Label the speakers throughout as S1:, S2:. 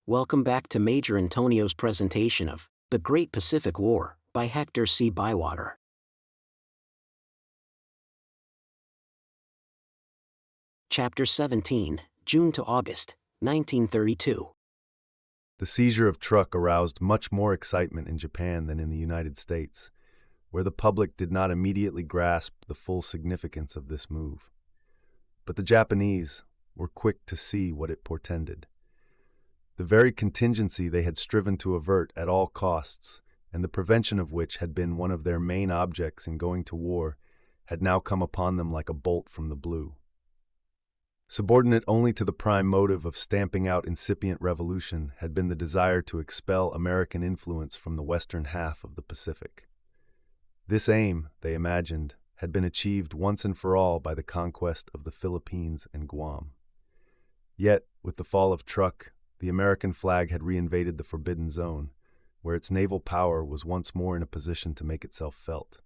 S1: Welcome back to Major Intonio's presentation of The Great Pacific War by Hector C. Bywater. Chapter 17, June to August, 1932.
S2: The seizure of Truk aroused much more excitement in Japan than in the United States, where the public did not immediately grasp the full significance of this move. But the Japanese were quick to see what it portended. The very contingency they had striven to avert at all costs, and the prevention of which had been one of their main objects in going to war, had now come upon them like a bolt from the blue. Subordinate only to the prime motive of stamping out incipient revolution had been the desire to expel American influence from the western half of the Pacific. This aim, they imagined, had been achieved once and for all by the conquest of the Philippines and Guam. Yet, with the fall of Truk, the American flag had reinvaded the Forbidden Zone, where its naval power was once more in a position to make itself felt.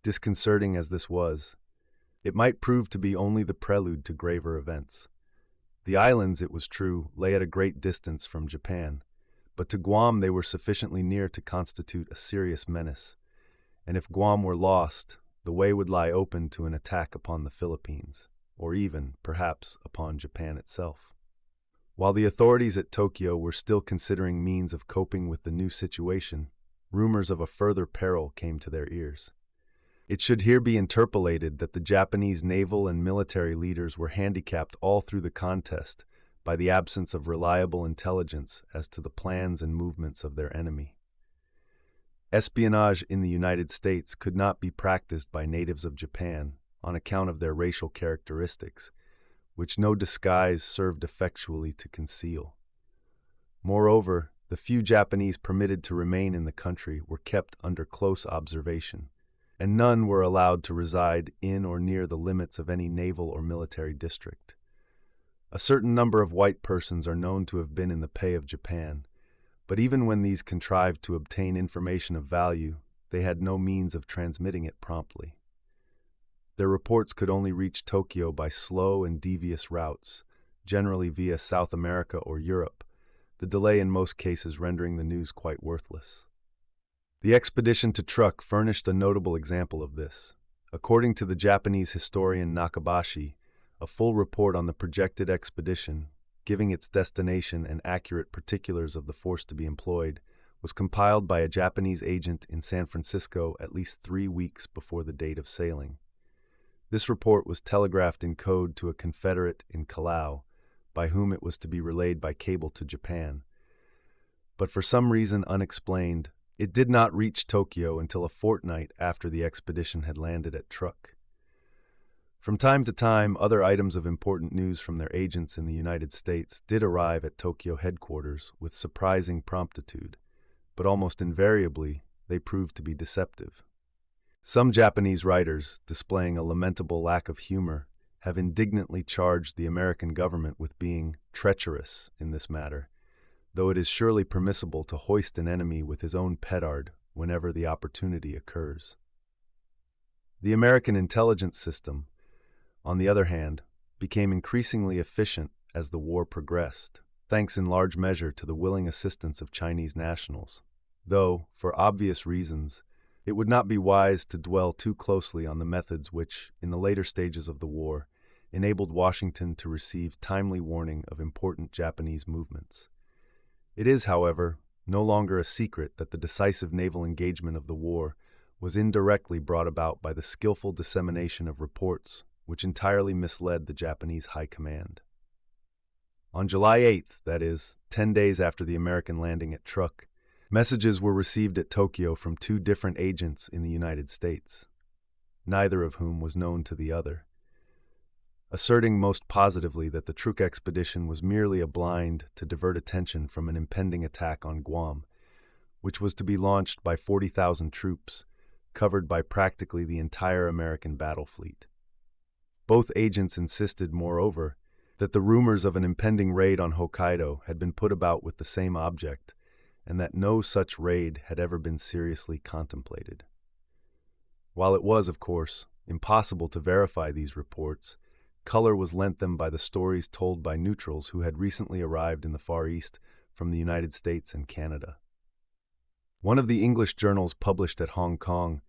S2: Disconcerting as this was, it might prove to be only the prelude to graver events. The islands, it was true, lay at a great distance from Japan, but to Guam they were sufficiently near to constitute a serious menace, and if Guam were lost, the way would lie open to an attack upon the Philippines, or even, perhaps, upon Japan itself. While the authorities at Tokyo were still considering means of coping with the new situation, rumors of a further peril came to their ears. It should here be interpolated that the Japanese naval and military leaders were handicapped all through the contest by the absence of reliable intelligence as to the plans and movements of their enemy. Espionage in the United States could not be practiced by natives of Japan on account of their racial characteristics, which no disguise served effectually to conceal. Moreover, the few Japanese permitted to remain in the country were kept under close observation, and none were allowed to reside in or near the limits of any naval or military district. A certain number of white persons are known to have been in the pay of Japan, but even when these contrived to obtain information of value, they had no means of transmitting it promptly. Their reports could only reach Tokyo by slow and devious routes, generally via South America or Europe, the delay in most cases rendering the news quite worthless. The expedition to Truk furnished a notable example of this. According to the Japanese historian Nakabashi, a full report on the projected expedition, giving its destination and accurate particulars of the force to be employed, was compiled by a Japanese agent in San Francisco at least 3 weeks before the date of sailing. This report was telegraphed in code to a Confederate in Callao, by whom it was to be relayed by cable to Japan. But for some reason unexplained, it did not reach Tokyo until a fortnight after the expedition had landed at Truk. From time to time, other items of important news from their agents in the United States did arrive at Tokyo headquarters with surprising promptitude, but almost invariably they proved to be deceptive. Some Japanese writers, displaying a lamentable lack of humor, have indignantly charged the American government with being treacherous in this matter, though it is surely permissible to hoist an enemy with his own petard whenever the opportunity occurs. The American intelligence system, on the other hand, became increasingly efficient as the war progressed, thanks in large measure to the willing assistance of Chinese nationals, though, for obvious reasons, it would not be wise to dwell too closely on the methods which, in the later stages of the war, enabled Washington to receive timely warning of important Japanese movements. It is, however, no longer a secret that the decisive naval engagement of the war was indirectly brought about by the skillful dissemination of reports which entirely misled the Japanese high command. On July 8th, that is, 10 days after the American landing at Truk, messages were received at Tokyo from 2 different agents in the United States, neither of whom was known to the other, asserting most positively that the Truk expedition was merely a blind to divert attention from an impending attack on Guam, which was to be launched by 40,000 troops, covered by practically the entire American battle fleet. Both agents insisted, moreover, that the rumors of an impending raid on Hokkaido had been put about with the same object, and that no such raid had ever been seriously contemplated. While it was, of course, impossible to verify these reports, color was lent them by the stories told by neutrals who had recently arrived in the Far East from the United States and Canada. One of the English journals published at Hong Kong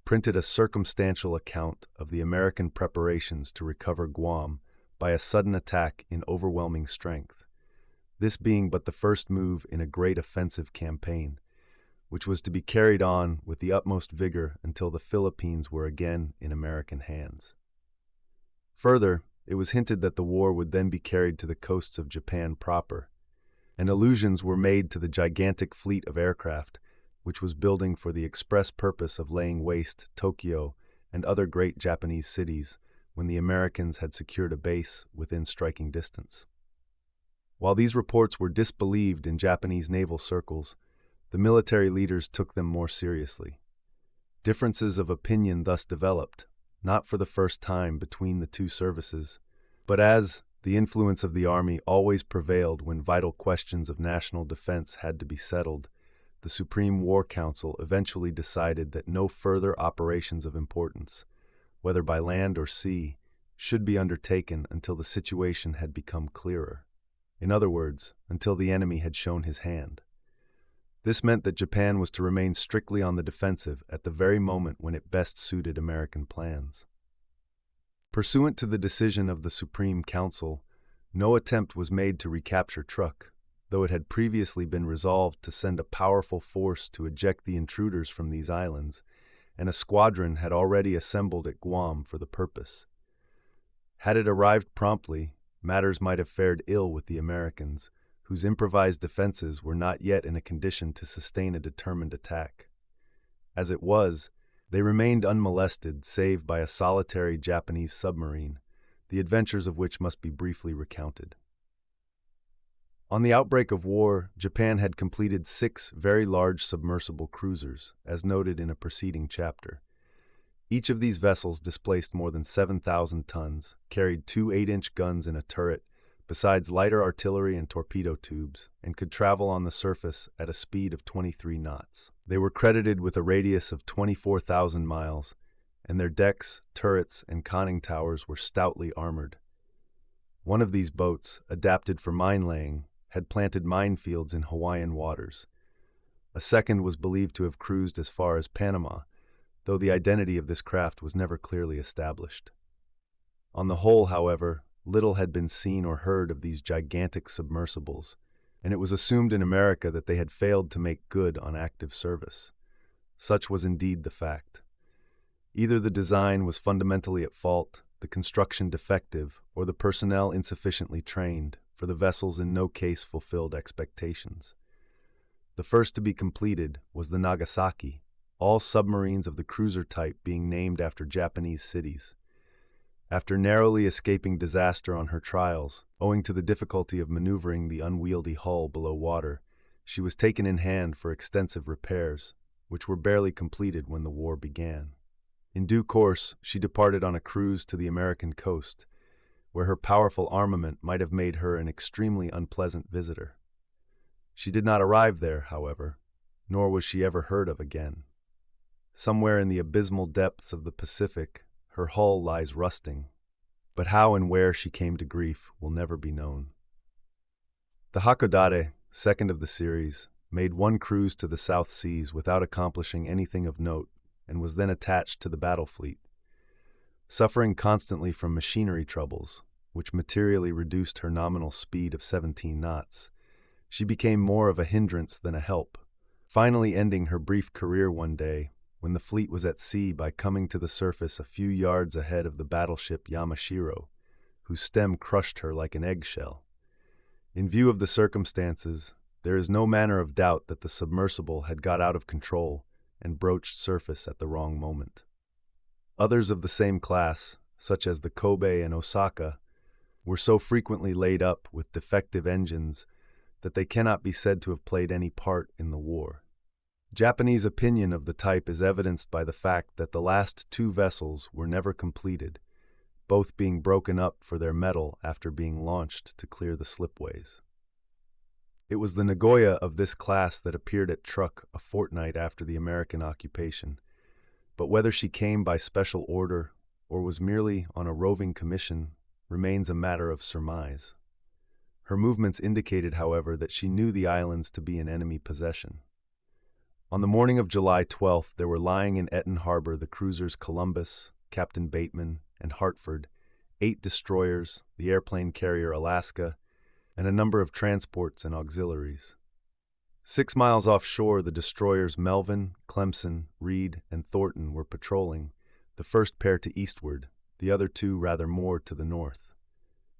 S2: printed a circumstantial account of the American preparations to recover Guam by a sudden attack in overwhelming strength, this being but the first move in a great offensive campaign, which was to be carried on with the utmost vigor until the Philippines were again in American hands. Further, it was hinted that the war would then be carried to the coasts of Japan proper, and allusions were made to the gigantic fleet of aircraft which was building for the express purpose of laying waste Tokyo and other great Japanese cities when the Americans had secured a base within striking distance. While these reports were disbelieved in Japanese naval circles, the military leaders took them more seriously. Differences of opinion thus developed, not for the first time between the two services, but as the influence of the Army always prevailed when vital questions of national defense had to be settled, the Supreme War Council eventually decided that no further operations of importance, whether by land or sea, should be undertaken until the situation had become clearer. In other words, until the enemy had shown his hand. This meant that Japan was to remain strictly on the defensive at the very moment when it best suited American plans. Pursuant to the decision of the Supreme Council, no attempt was made to recapture Truk, though it had previously been resolved to send a powerful force to eject the intruders from these islands, and a squadron had already assembled at Guam for the purpose. Had it arrived promptly, matters might have fared ill with the Americans, whose improvised defenses were not yet in a condition to sustain a determined attack. As it was, they remained unmolested save by a solitary Japanese submarine, the adventures of which must be briefly recounted. On the outbreak of war, Japan had completed 6 very large submersible cruisers, as noted in a preceding chapter. Each of these vessels displaced more than 7,000 tons, carried 2 8-inch guns in a turret, besides lighter artillery and torpedo tubes, and could travel on the surface at a speed of 23 knots. They were credited with a radius of 24,000 miles, and their decks, turrets, and conning towers were stoutly armored. One of these boats, adapted for mine-laying, had planted minefields in Hawaiian waters. A second was believed to have cruised as far as Panama, though the identity of this craft was never clearly established. On the whole, however, little had been seen or heard of these gigantic submersibles, and it was assumed in America that they had failed to make good on active service. Such was indeed the fact. Either the design was fundamentally at fault, the construction defective, or the personnel insufficiently trained, for the vessels in no case fulfilled expectations. The first to be completed was the Nagasaki, all submarines of the cruiser type being named after Japanese cities. After narrowly escaping disaster on her trials, owing to the difficulty of maneuvering the unwieldy hull below water, she was taken in hand for extensive repairs, which were barely completed when the war began. In due course, she departed on a cruise to the American coast, where her powerful armament might have made her an extremely unpleasant visitor. She did not arrive there, however, nor was she ever heard of again. Somewhere in the abysmal depths of the Pacific, her hull lies rusting, but how and where she came to grief will never be known. The Hakodate, second of the series, made one cruise to the South Seas without accomplishing anything of note, and was then attached to the battle fleet. Suffering constantly from machinery troubles, which materially reduced her nominal speed of 17 knots, she became more of a hindrance than a help, finally ending her brief career one day when the fleet was at sea by coming to the surface a few yards ahead of the battleship Yamashiro, whose stem crushed her like an eggshell. In view of the circumstances, there is no manner of doubt that the submersible had got out of control and broached surface at the wrong moment. Others of the same class, such as the Kobe and Osaka, were so frequently laid up with defective engines that they cannot be said to have played any part in the war. Japanese opinion of the type is evidenced by the fact that the last 2 vessels were never completed, both being broken up for their metal after being launched to clear the slipways. It was the Nagoya of this class that appeared at Truk a fortnight after the American occupation, but whether she came by special order or was merely on a roving commission remains a matter of surmise. Her movements indicated, however, that she knew the islands to be in enemy possession. On the morning of July 12th, there were lying in Eton Harbor the cruisers Columbus, Captain Bateman, and Hartford, 8 destroyers, the airplane carrier Alaska, and a number of transports and auxiliaries. 6 miles offshore, the destroyers Melvin, Clemson, Reed, and Thornton were patrolling, the first pair to eastward, the other 2 rather more to the north.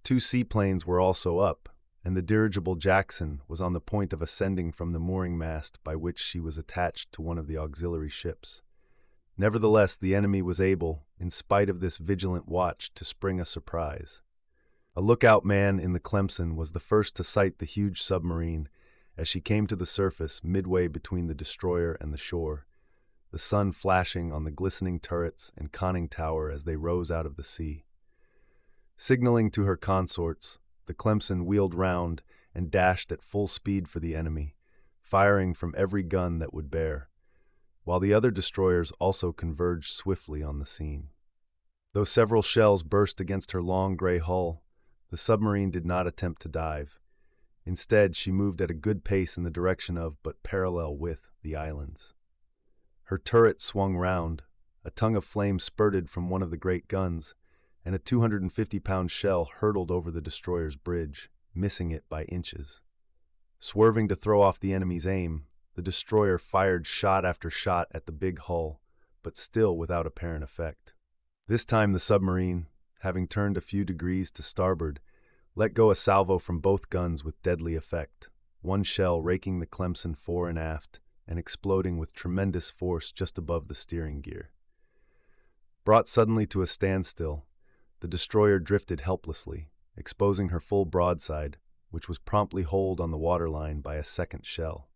S2: 2 seaplanes were also up, and the dirigible Jackson was on the point of ascending from the mooring mast by which she was attached to one of the auxiliary ships. Nevertheless, the enemy was able, in spite of this vigilant watch, to spring a surprise. A lookout man in the Clemson was the first to sight the huge submarine as she came to the surface midway between the destroyer and the shore, the sun flashing on the glistening turrets and conning tower as they rose out of the sea. Signaling to her consorts, the Clemson wheeled round and dashed at full speed for the enemy, firing from every gun that would bear, while the other destroyers also converged swiftly on the scene. Though several shells burst against her long gray hull, the submarine did not attempt to dive. Instead, she moved at a good pace in the direction of, but parallel with, the islands. Her turret swung round, a tongue of flame spurted from one of the great guns, and a 250-pound shell hurtled over the destroyer's bridge, missing it by inches. Swerving to throw off the enemy's aim, the destroyer fired shot after shot at the big hull, but still without apparent effect. This time the submarine, having turned a few degrees to starboard, let go a salvo from both guns with deadly effect, one shell raking the Clemson fore and aft and exploding with tremendous force just above the steering gear. Brought suddenly to a standstill, the destroyer drifted helplessly, exposing her full broadside, which was promptly holed on the waterline by a second shell.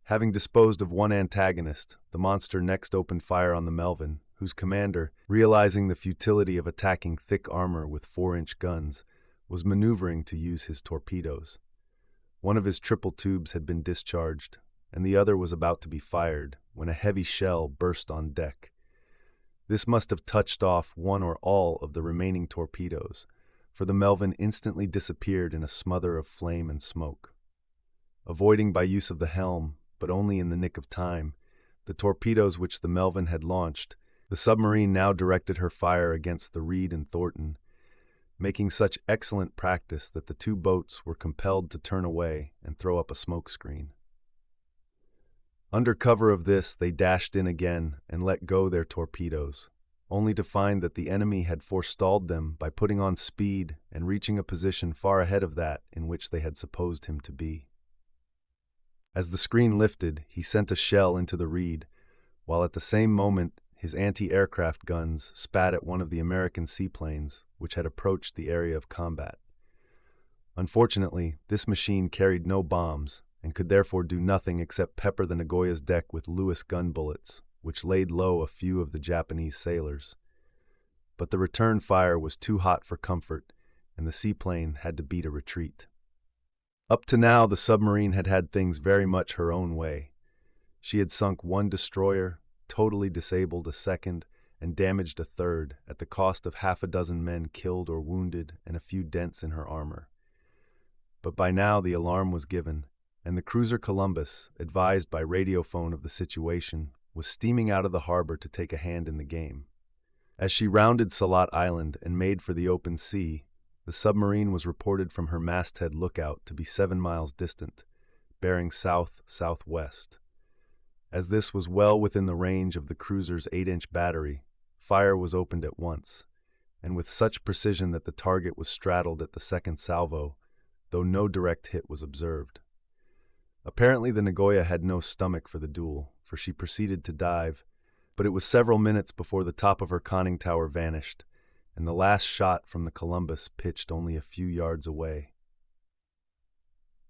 S2: Having disposed of one antagonist, the monster next opened fire on the Melvin, whose commander, realizing the futility of attacking thick armor with 4-inch guns, was maneuvering to use his torpedoes. One of his triple tubes had been discharged, and the other was about to be fired, when a heavy shell burst on deck. This must have touched off one or all of the remaining torpedoes, for the Melvin instantly disappeared in a smother of flame and smoke. Avoiding by use of the helm, but only in the nick of time, the torpedoes which the Melvin had launched, the submarine now directed her fire against the Reed and Thornton, making such excellent practice that the 2 boats were compelled to turn away and throw up a smoke screen. Under cover of this, they dashed in again and let go their torpedoes, only to find that the enemy had forestalled them by putting on speed and reaching a position far ahead of that in which they had supposed him to be. As the screen lifted, he sent a shell into the Reed, while at the same moment his anti-aircraft guns spat at one of the American seaplanes which had approached the area of combat. Unfortunately, this machine carried no bombs and could therefore do nothing except pepper the Nagoya's deck with Lewis gun bullets, which laid low a few of the Japanese sailors. But the return fire was too hot for comfort, and the seaplane had to beat a retreat. Up to now, the submarine had had things very much her own way. She had sunk 1 destroyer, totally disabled a second, and damaged a third, at the cost of half a dozen men killed or wounded and a few dents in her armor. But by now the alarm was given, and the cruiser Columbus, advised by radiophone of the situation, was steaming out of the harbor to take a hand in the game. As she rounded Salat Island and made for the open sea, the submarine was reported from her masthead lookout to be 7 miles distant, bearing south-southwest. As this was well within the range of the cruiser's 8-inch battery, fire was opened at once, and with such precision that the target was straddled at the second salvo, though no direct hit was observed. Apparently the Nagoya had no stomach for the duel, for she proceeded to dive, but it was several minutes before the top of her conning tower vanished, and the last shot from the Columbus pitched only a few yards away.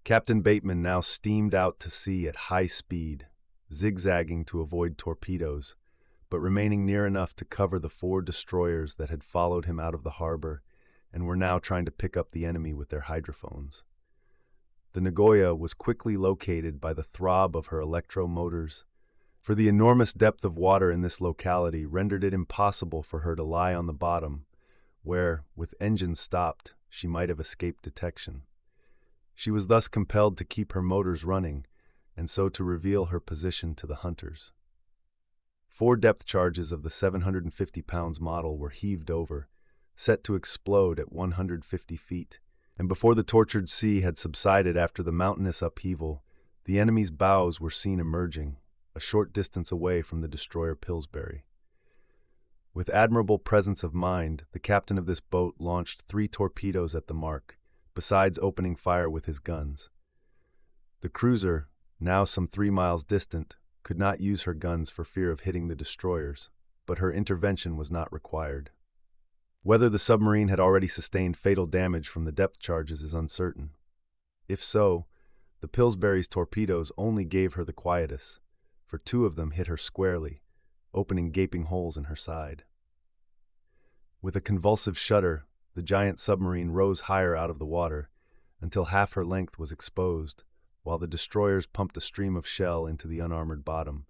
S2: Captain Bateman now steamed out to sea at high speed, zigzagging to avoid torpedoes, but remaining near enough to cover the 4 destroyers that had followed him out of the harbor and were now trying to pick up the enemy with their hydrophones. The Nagoya was quickly located by the throb of her electro-motors, for the enormous depth of water in this locality rendered it impossible for her to lie on the bottom, where, with engines stopped, she might have escaped detection. She was thus compelled to keep her motors running, and so to reveal her position to the hunters. 4 depth charges of the 750 pounds model were heaved over, set to explode at 150 feet, and before the tortured sea had subsided after the mountainous upheaval, the enemy's bows were seen emerging, a short distance away from the destroyer Pillsbury. With admirable presence of mind, the captain of this boat launched 3 torpedoes at the mark, besides opening fire with his guns. The cruiser, now some 3 miles distant, could not use her guns for fear of hitting the destroyers, but her intervention was not required. Whether the submarine had already sustained fatal damage from the depth charges is uncertain. If so, the Pillsbury's torpedoes only gave her the quietus, for 2 of them hit her squarely, opening gaping holes in her side. With a convulsive shudder, the giant submarine rose higher out of the water, until half her length was exposed, while the destroyers pumped a stream of shell into the unarmored bottom.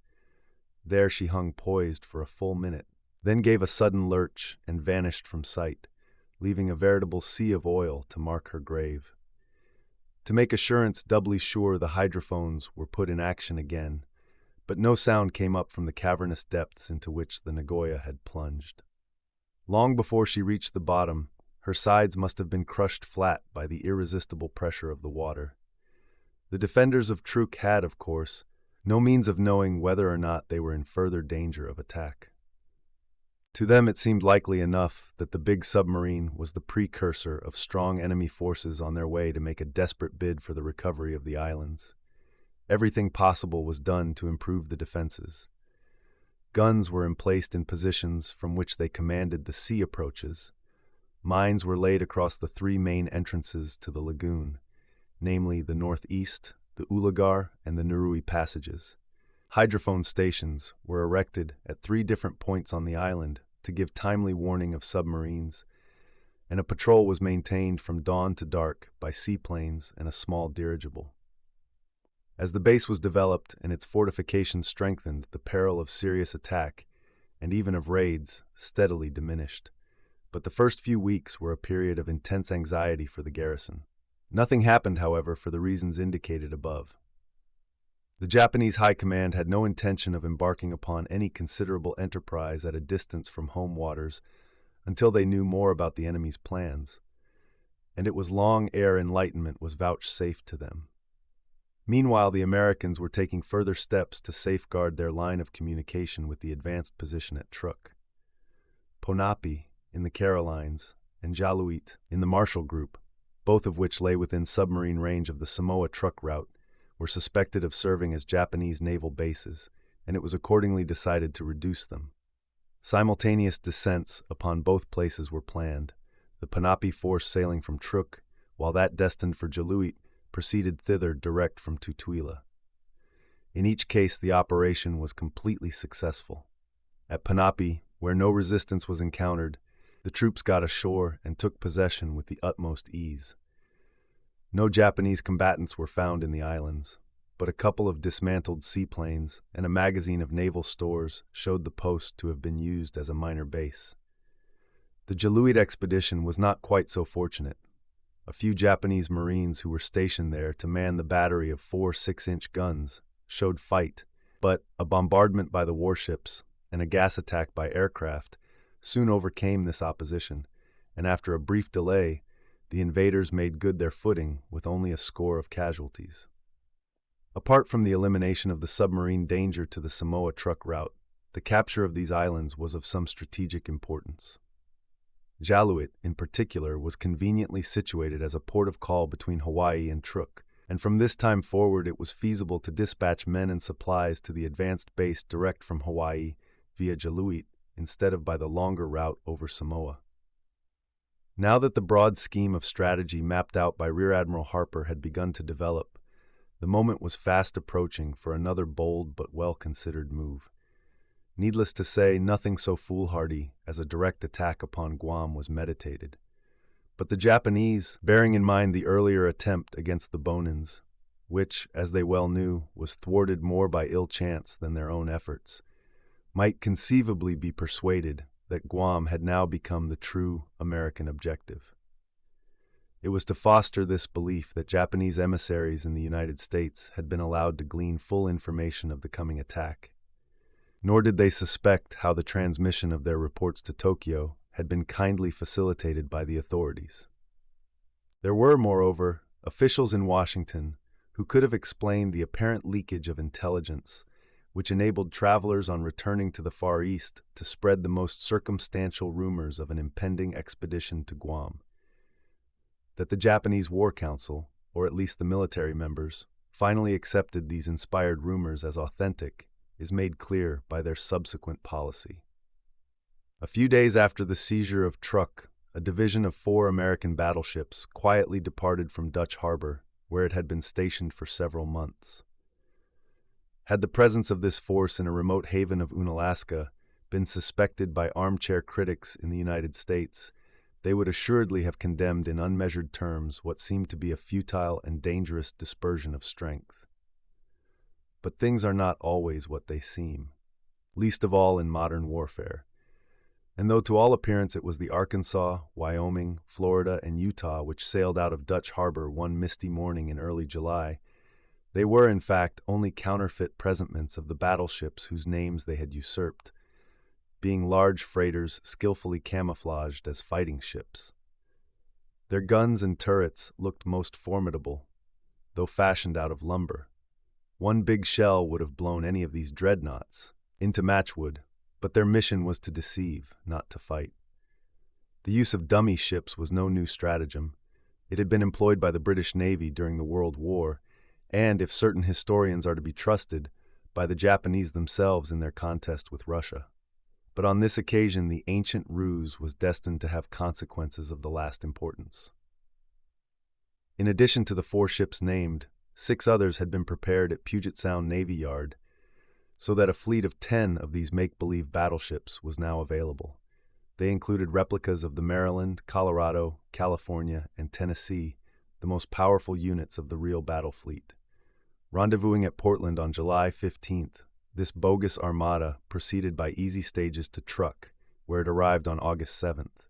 S2: There she hung poised for a full minute, then gave a sudden lurch and vanished from sight, leaving a veritable sea of oil to mark her grave. To make assurance doubly sure, the hydrophones were put in action again, but no sound came up from the cavernous depths into which the Nagoya had plunged. Long before she reached the bottom, her sides must have been crushed flat by the irresistible pressure of the water. The defenders of Truk had, of course, no means of knowing whether or not they were in further danger of attack. To them it seemed likely enough that the big submarine was the precursor of strong enemy forces on their way to make a desperate bid for the recovery of the islands. Everything possible was done to improve the defenses. Guns were emplaced in positions from which they commanded the sea approaches. Mines were laid across the 3 main entrances to the lagoon, namely the northeast, the Ulagar, and the Nurui passages. Hydrophone stations were erected at 3 different points on the island to give timely warning of submarines, and a patrol was maintained from dawn to dark by seaplanes and a small dirigible. As the base was developed and its fortifications strengthened, the peril of serious attack, and even of raids, steadily diminished. But the first few weeks were a period of intense anxiety for the garrison. Nothing happened, however, for the reasons indicated above. The Japanese High Command had no intention of embarking upon any considerable enterprise at a distance from home waters until they knew more about the enemy's plans, and it was long ere enlightenment was vouchsafed to them. Meanwhile, the Americans were taking further steps to safeguard their line of communication with the advanced position at Truk. Ponape, in the Carolines, and Jaluit, in the Marshall Group, both of which lay within submarine range of the Samoa Truk route, were suspected of serving as Japanese naval bases, and it was accordingly decided to reduce them. Simultaneous descents upon both places were planned, the Ponape force sailing from Truk, while that destined for Jaluit proceeded thither direct from Tutuila. In each case, the operation was completely successful. At Ponape, where no resistance was encountered, the troops got ashore and took possession with the utmost ease. No Japanese combatants were found in the islands, but a couple of dismantled seaplanes and a magazine of naval stores showed the post to have been used as a minor base. The Jaluit expedition was not quite so fortunate. A few Japanese Marines who were stationed there to man the battery of 4 6-inch guns showed fight, but a bombardment by the warships and a gas attack by aircraft soon overcame this opposition, and after a brief delay, the invaders made good their footing with only a score of casualties. Apart from the elimination of the submarine danger to the Samoa Truk route, the capture of these islands was of some strategic importance. Jaluit, in particular, was conveniently situated as a port of call between Hawaii and Truk, and from this time forward it was feasible to dispatch men and supplies to the advanced base direct from Hawaii via Jaluit instead of by the longer route over Samoa. Now that the broad scheme of strategy mapped out by Rear Admiral Harper had begun to develop, the moment was fast approaching for another bold but well-considered move. Needless to say, nothing so foolhardy as a direct attack upon Guam was meditated. But the Japanese, bearing in mind the earlier attempt against the Bonins, which, as they well knew, was thwarted more by ill chance than their own efforts, might conceivably be persuaded that Guam had now become the true American objective. It was to foster this belief that Japanese emissaries in the United States had been allowed to glean full information of the coming attack. Nor did they suspect how the transmission of their reports to Tokyo had been kindly facilitated by the authorities. There were, moreover, officials in Washington who could have explained the apparent leakage of intelligence, which enabled travelers on returning to the Far East to spread the most circumstantial rumors of an impending expedition to Guam. That the Japanese War Council, or at least the military members, finally accepted these inspired rumors as authentic is made clear by their subsequent policy. A few days after the seizure of Truk, a division of 4 American battleships quietly departed from Dutch Harbor, where it had been stationed for several months. Had the presence of this force in a remote haven of Unalaska been suspected by armchair critics in the United States, they would assuredly have condemned in unmeasured terms what seemed to be a futile and dangerous dispersion of strength. But things are not always what they seem, least of all in modern warfare. And though to all appearance it was the Arkansas, Wyoming, Florida, and Utah which sailed out of Dutch Harbor one misty morning in early July, they were in fact only counterfeit presentments of the battleships whose names they had usurped, being large freighters skillfully camouflaged as fighting ships. Their guns and turrets looked most formidable, though fashioned out of lumber. One big shell would have blown any of these dreadnoughts into matchwood, but their mission was to deceive, not to fight. The use of dummy ships was no new stratagem. It had been employed by the British Navy during the World War, and, if certain historians are to be trusted, by the Japanese themselves in their contest with Russia. But on this occasion the ancient ruse was destined to have consequences of the last importance. In addition to the 4 ships named, 6 others had been prepared at Puget Sound Navy Yard, so that a fleet of 10 of these make-believe battleships was now available. They included replicas of the Maryland, Colorado, California, and Tennessee, the most powerful units of the real battle fleet. Rendezvousing at Portland on July 15th, this bogus armada proceeded by easy stages to Truk, where it arrived on August 7th.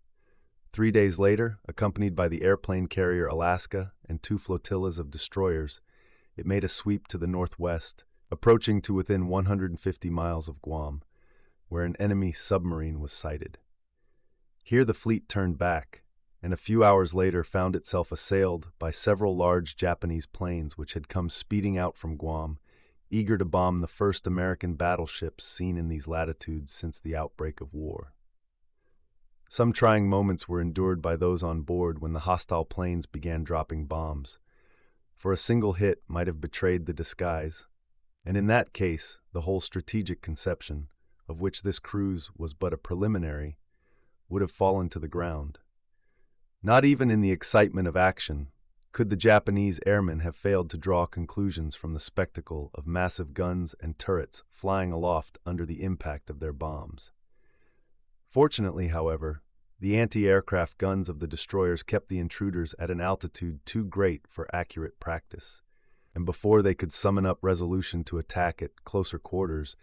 S2: 3 days later, accompanied by the airplane carrier Alaska and 2 flotillas of destroyers, it made a sweep to the northwest, approaching to within 150 miles of Guam, where an enemy submarine was sighted. Here the fleet turned back, and a few hours later found itself assailed by several large Japanese planes which had come speeding out from Guam, eager to bomb the first American battleships seen in these latitudes since the outbreak of war. Some trying moments were endured by those on board when the hostile planes began dropping bombs, for a single hit might have betrayed the disguise, and in that case the whole strategic conception, of which this cruise was but a preliminary, would have fallen to the ground. Not even in the excitement of action could the Japanese airmen have failed to draw conclusions from the spectacle of massive guns and turrets flying aloft under the impact of their bombs. Fortunately, however, the anti-aircraft guns of the destroyers kept the intruders at an altitude too great for accurate practice, and before they could summon up resolution to attack at closer quarters,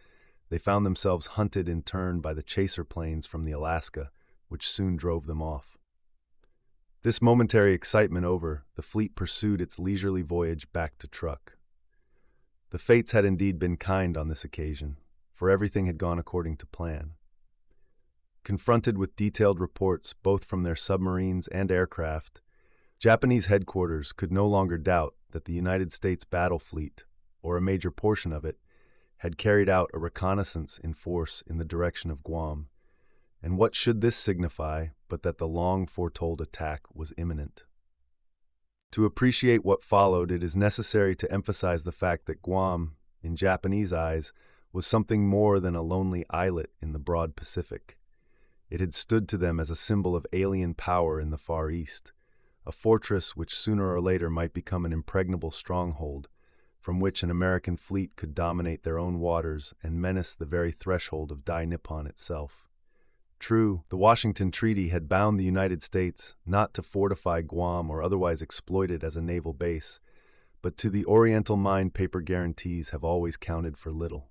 S2: they found themselves hunted in turn by the chaser planes from the Alaska, which soon drove them off. This momentary excitement over, the fleet pursued its leisurely voyage back to Truk. The fates had indeed been kind on this occasion, for everything had gone according to plan. Confronted with detailed reports both from their submarines and aircraft, Japanese headquarters could no longer doubt that the United States battle fleet, or a major portion of it, had carried out a reconnaissance in force in the direction of Guam. And what should this signify but that the long-foretold attack was imminent? To appreciate what followed, it is necessary to emphasize the fact that Guam, in Japanese eyes, was something more than a lonely islet in the broad Pacific. It had stood to them as a symbol of alien power in the Far East, a fortress which sooner or later might become an impregnable stronghold, from which an American fleet could dominate their own waters and menace the very threshold of Dai Nippon itself. True, the Washington Treaty had bound the United States not to fortify Guam or otherwise exploit it as a naval base, but to the Oriental mind paper guarantees have always counted for little.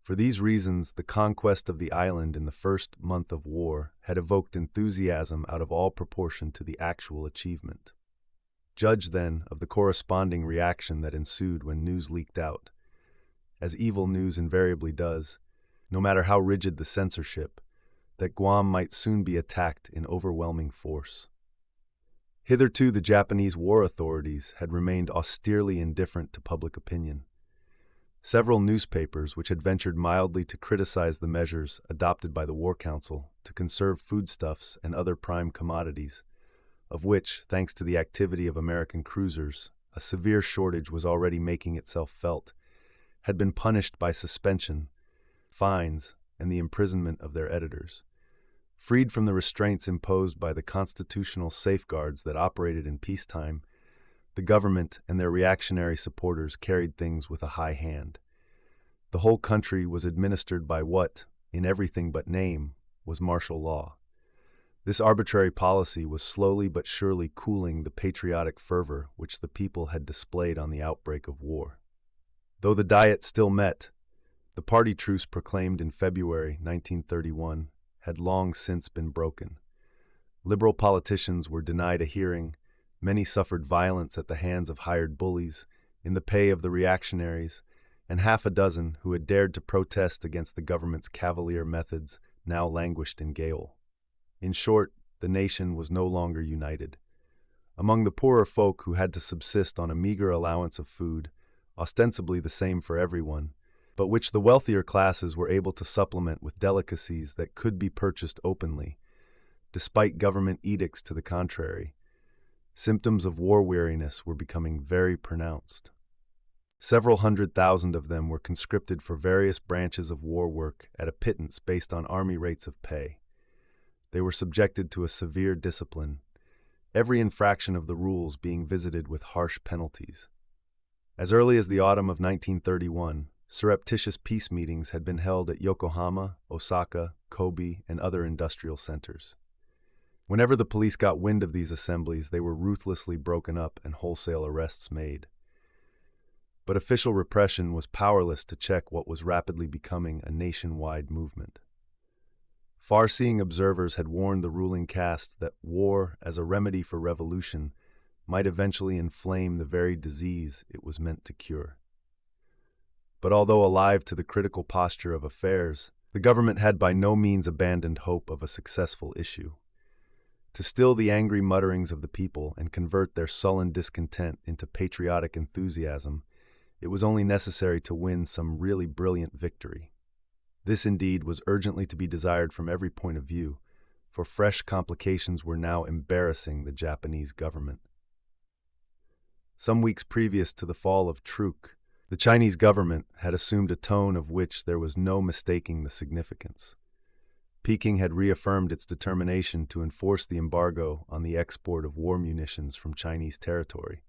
S2: For these reasons, the conquest of the island in the first month of war had evoked enthusiasm out of all proportion to the actual achievement. Judge, then, of the corresponding reaction that ensued when news leaked out. As evil news invariably does, no matter how rigid the censorship, that Guam might soon be attacked in overwhelming force. Hitherto, the Japanese war authorities had remained austerely indifferent to public opinion. Several newspapers, which had ventured mildly to criticize the measures adopted by the War Council to conserve foodstuffs and other prime commodities, of which, thanks to the activity of American cruisers, a severe shortage was already making itself felt, had been punished by suspension, fines, and the imprisonment of their editors. Freed from the restraints imposed by the constitutional safeguards that operated in peacetime, the government and their reactionary supporters carried things with a high hand. The whole country was administered by what, in everything but name, was martial law. This arbitrary policy was slowly but surely cooling the patriotic fervor which the people had displayed on the outbreak of war. Though the Diet still met, the party truce proclaimed in February 1931 had long since been broken. Liberal politicians were denied a hearing, many suffered violence at the hands of hired bullies, in the pay of the reactionaries, and half a dozen who had dared to protest against the government's cavalier methods now languished in gaol. In short, the nation was no longer united. Among the poorer folk who had to subsist on a meager allowance of food, ostensibly the same for everyone, but which the wealthier classes were able to supplement with delicacies that could be purchased openly, despite government edicts to the contrary, symptoms of war weariness were becoming very pronounced. Several 100,000 of them were conscripted for various branches of war work at a pittance based on army rates of pay. They were subjected to a severe discipline, every infraction of the rules being visited with harsh penalties. As early as the autumn of 1931, surreptitious peace meetings had been held at Yokohama, Osaka, Kobe, and other industrial centers. Whenever the police got wind of these assemblies, they were ruthlessly broken up and wholesale arrests made. But official repression was powerless to check what was rapidly becoming a nationwide movement. Far-seeing observers had warned the ruling caste that war, as a remedy for revolution, might eventually inflame the very disease it was meant to cure. But although alive to the critical posture of affairs, the government had by no means abandoned hope of a successful issue. To still the angry mutterings of the people and convert their sullen discontent into patriotic enthusiasm, it was only necessary to win some really brilliant victory. This indeed was urgently to be desired from every point of view, for fresh complications were now embarrassing the Japanese government. Some weeks previous to the fall of Truk, the Chinese government had assumed a tone of which there was no mistaking the significance. Peking had reaffirmed its determination to enforce the embargo on the export of war munitions from Chinese territory,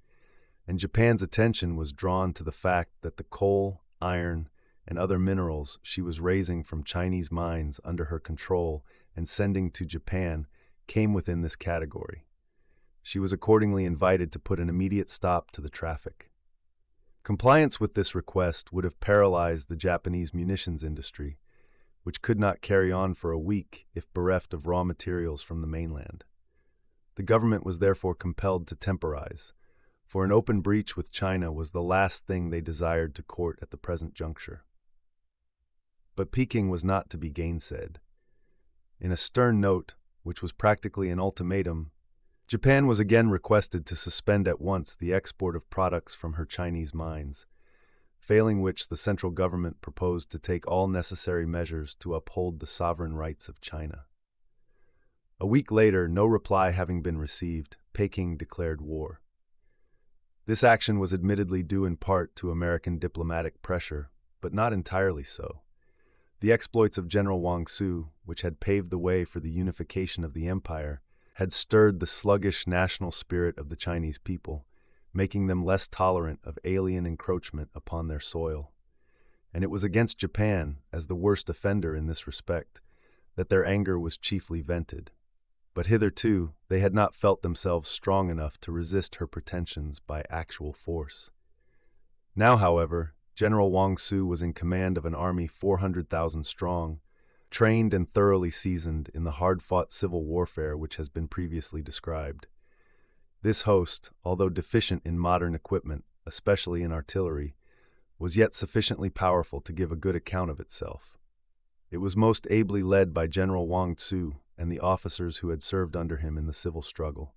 S2: and Japan's attention was drawn to the fact that the coal, iron, and other minerals she was raising from Chinese mines under her control and sending to Japan came within this category. She was accordingly invited to put an immediate stop to the traffic. Compliance with this request would have paralyzed the Japanese munitions industry, which could not carry on for a week if bereft of raw materials from the mainland. The government was therefore compelled to temporize, for an open breach with China was the last thing they desired to court at the present juncture. But Peking was not to be gainsaid. In a stern note, which was practically an ultimatum, Japan was again requested to suspend at once the export of products from her Chinese mines, failing which the central government proposed to take all necessary measures to uphold the sovereign rights of China. A week later, no reply having been received, Peking declared war. This action was admittedly due in part to American diplomatic pressure, but not entirely so. The exploits of General Wang Su, which had paved the way for the unification of the empire, had stirred the sluggish national spirit of the Chinese people, making them less tolerant of alien encroachment upon their soil. And it was against Japan, as the worst offender in this respect, that their anger was chiefly vented. But hitherto they had not felt themselves strong enough to resist her pretensions by actual force. Now, however, General Wang Su was in command of an army 400,000 strong, trained and thoroughly seasoned in the hard-fought civil warfare which has been previously described. This host, although deficient in modern equipment, especially in artillery, was yet sufficiently powerful to give a good account of itself. It was most ably led by General Wang Tzu and the officers who had served under him in the civil struggle.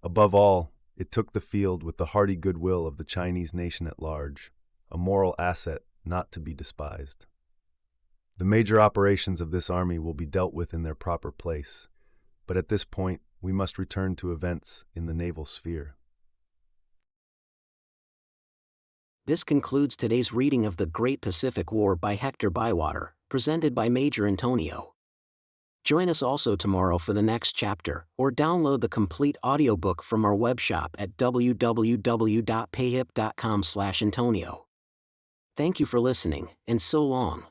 S2: Above all, it took the field with the hearty goodwill of the Chinese nation at large, a moral asset not to be despised. The major operations of this army will be dealt with in their proper place, but at this point we must return to events in the naval sphere.
S1: This concludes today's reading of The Great Pacific War by Hector Bywater, presented by Major Intonio. Join us also tomorrow for the next chapter, or download the complete audiobook from our webshop at www.payhip.com/Antonio. Thank you for listening, and so long.